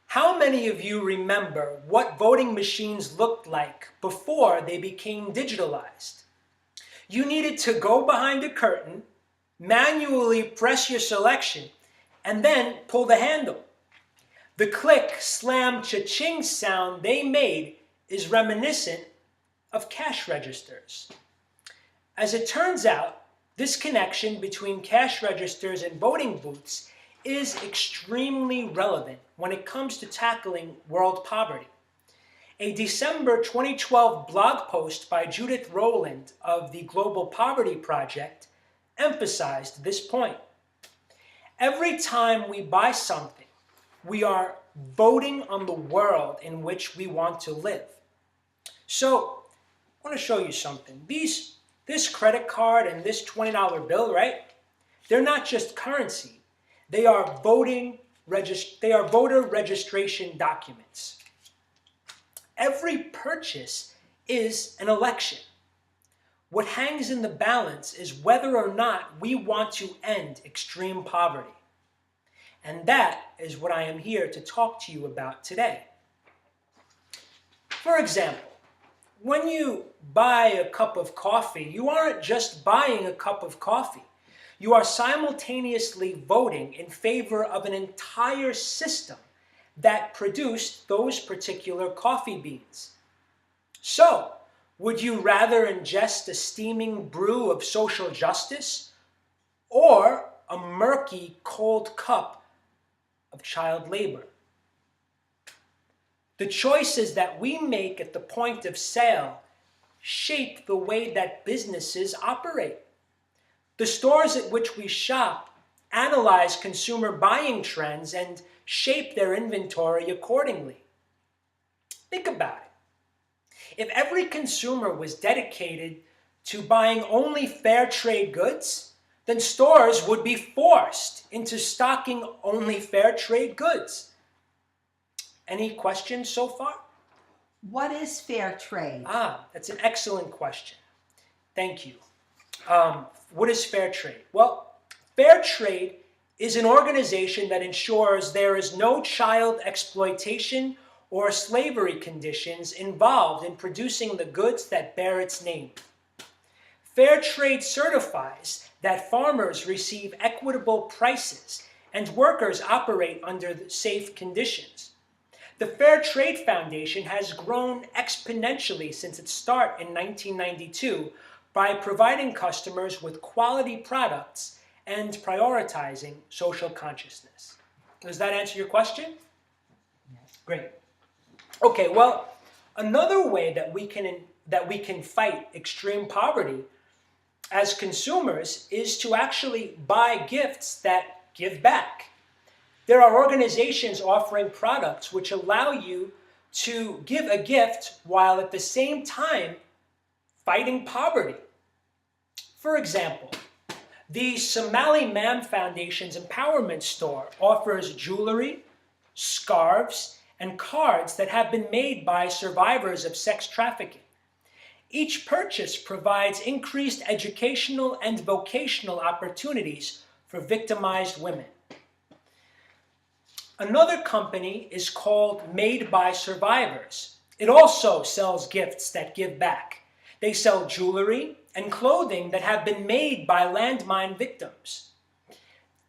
How many of you remember what voting machines looked like before they became digitalized? You needed to go behind a curtain, manually press your selection, and then pull the handle. The click, slam, cha-ching sound they made is reminiscent of cash registers. As it turns out, this connection between cash registers and voting booths is extremely relevant when it comes to tackling world poverty. A December 2012 blog post by Judith Rowland of the Global Poverty Project emphasized this point. Every time we buy something, we are voting on the world in which we want to live. So, I want to show you something. This credit card and this $20 bill, right? They're not just currency. They are voter registration documents. Every purchase is an election. What hangs in the balance is whether or not we want to end extreme poverty. And that is what I am here to talk to you about today. For example, when you buy a cup of coffee, you aren't just buying a cup of coffee. You are simultaneously voting in favor of an entire system that produced those particular coffee beans. So, would you rather ingest a steaming brew of social justice or a murky, cold cup of child labor? The choices that we make at the point of sale shape the way that businesses operate. The stores at which we shop analyze consumer buying trends and shape their inventory accordingly. Think about it. If every consumer was dedicated to buying only fair trade goods, then stores would be forced into stocking only fair trade goods. Any questions so far? What is fair trade? That's an excellent question. Thank you. What is fair trade? Well, fair trade is an organization that ensures there is no child exploitation or slavery conditions involved in producing the goods that bear its name. Fair trade certifies that farmers receive equitable prices and workers operate under safe conditions. The Fair Trade Foundation has grown exponentially since its start in 1992 by providing customers with quality products and prioritizing social consciousness. Does that answer your question? Yes. Great. Okay, well, another way that we can fight extreme poverty as consumers is to actually buy gifts that give back. There are organizations offering products which allow you to give a gift while at the same time fighting poverty. For example, the Somali Man Foundation's Empowerment Store offers jewelry, scarves, and cards that have been made by survivors of sex trafficking. Each purchase provides increased educational and vocational opportunities for victimized women. Another company is called Made by Survivors. It also sells gifts that give back. They sell jewelry and clothing that have been made by landmine victims.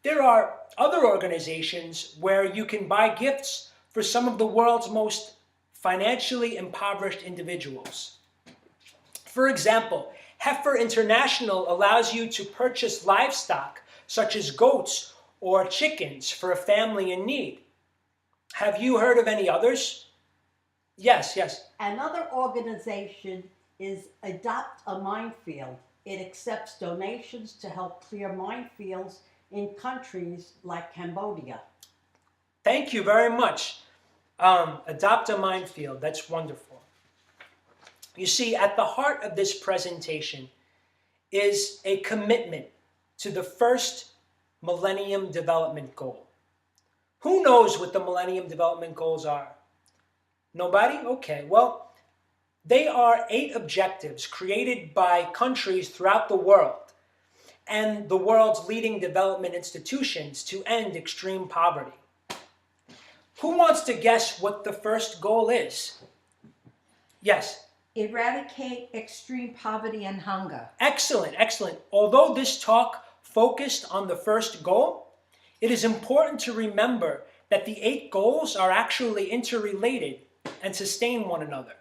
There are other organizations where you can buy gifts for some of the world's most financially impoverished individuals. For example, Heifer International allows you to purchase livestock such as goats or chickens for a family in need. Have you heard of any others? Yes. Another organization is Adopt a Minefield. It accepts donations to help clear minefields in countries like Cambodia. Thank you very much. Adopt a Minefield, that's wonderful. You see, at the heart of this presentation is a commitment to the first Millennium Development Goal. Who knows what the Millennium Development Goals are? Nobody? Okay, well, they are 8 objectives created by countries throughout the world and the world's leading development institutions to end extreme poverty. Who wants to guess what the first goal is? Yes. Eradicate extreme poverty and hunger. Excellent, excellent. Although this talk focused on the first goal, it is important to remember that the 8 goals are actually interrelated and sustain one another.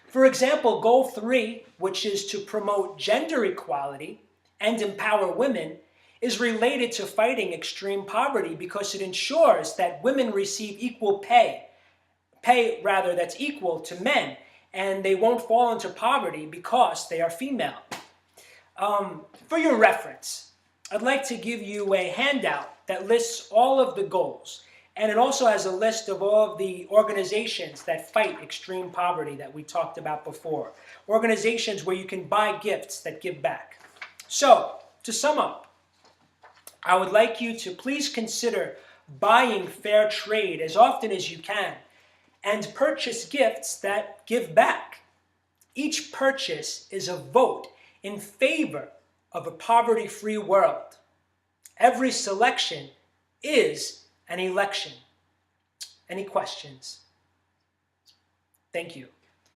For example, goal 3, which is to promote gender equality and empower women, is related to fighting extreme poverty because it ensures that women receive equal pay that's equal to men, and they won't fall into poverty because they are female. For your reference, I'd like to give you a handout that lists all of the goals, and it also has a list of all of the organizations that fight extreme poverty that we talked about before. Organizations where you can buy gifts that give back. So, to sum up, I would like you to please consider buying fair trade as often as you can and purchase gifts that give back. Each purchase is a vote in favor of a poverty-free world. Every selection is an election. Any questions? Thank you.